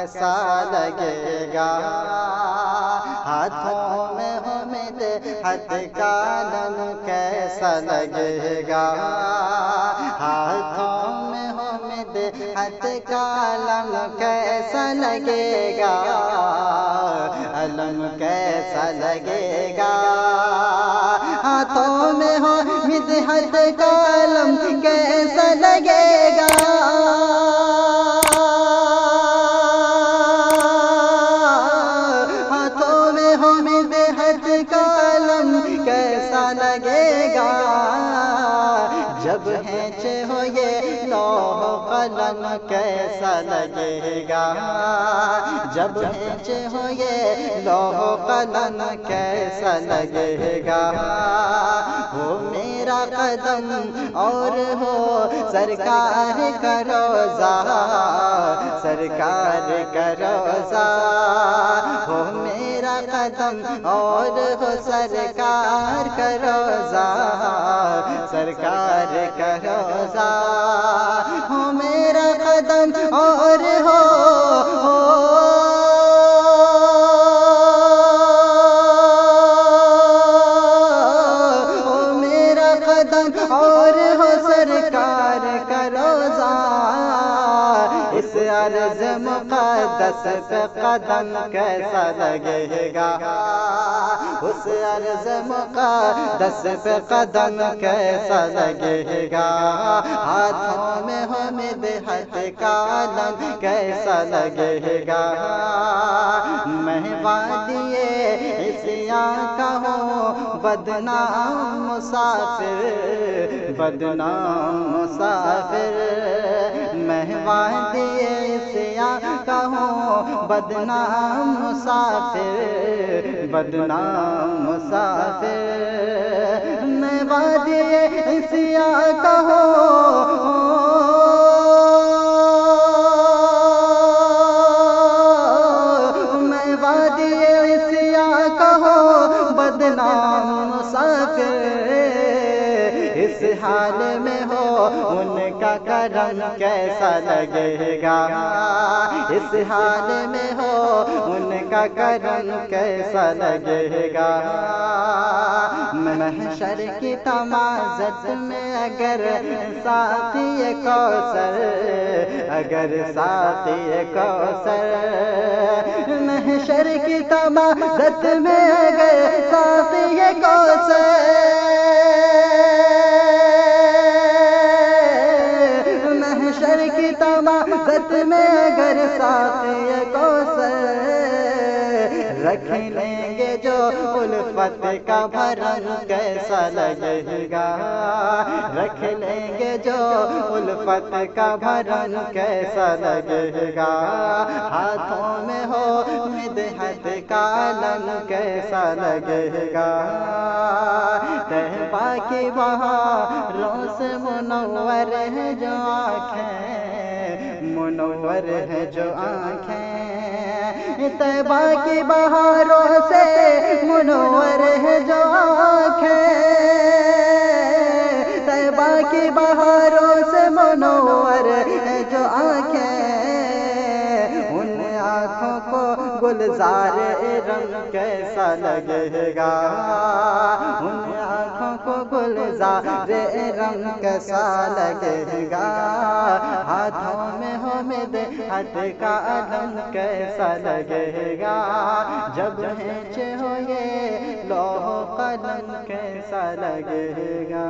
کیسا لگے گا، ہاتھوں میں ہو مدحت کا علم کیسا لگے گا، ہاتھوں میں ہو مدحت کا علم کیسا لگے گا، علم کیسا لگے گا، ہاتھوں میں ہو مدحت کا علم کیسا لگے گا، ہاتھوں میں ہو مدحت کا علم کیسا لگے گا، جب ہینچے ہو یہ لوح قلم کیسا لگے گا، جب ہینچے ہو یہ لوح قلم کیسا لگے گا، ہو میرا قدم اور ہو سرکار کا روضہ، سرکار کا روضہ، ہو میرا قدم اور ہو سرکار کا روضہ، سرکار کا روضہ، ہو میرا قدم اور ہو میرا قدم اور ہو سرکار کا روضہ، اس عرض مقدس پہ قدم کیسا لگے گا، اس عرض مقدس پہ قدم کیسا لگے گا، ہاتھوں میں ہو مدحت کا علم کیسا لگے گا، میں وادی عصیاں کا ہوں بدنام مسافر، بدنام مسافر، میں وادی عصیاں کا ہوں بدنام مسافر، بدنام مسافر، میں وادی عصیاں کا ہوں بدنام مسافر، اس حال میں ہو ان کا کرم کیسا لگے گا، اس حال میں ہو ان کا کرم کیسا لگے گا، محشر کی تمازت میں اگر ساقی کوثر، اگر ساقی کوثر، محشر کی تمازت میں اگر ساقی کوثر، محشر کی تمازت میں اگر ساقی کوثر، رکھ لیں گے جو الفت کا بھرم کیسا لگے گا، رکھ لیں گے جو الفت کا بھرم کیسا لگے گا، ہاتھوں میں ہو مدحت کا علم کیسا لگے گا، طیبہ کی بہاروں سے منور ہے جو آنکھیں، منور ہے جو آنکھیں، طیبہ کی بہاروں سے منور ہے جو آنکھیں، طیبہ کی بہاروں سے منور ہے جو آنکھیں، ان آنکھوں کو گلزار رنگ کیسا لگے گا، ان آنکھوں کو گلزار رنگ کیسا لگے گا، ہاتھوں میں ہو مدحت کا علم کیسا لگے گا، جب ہینچے ہو یہ لوح قلم کیسا لگے گا۔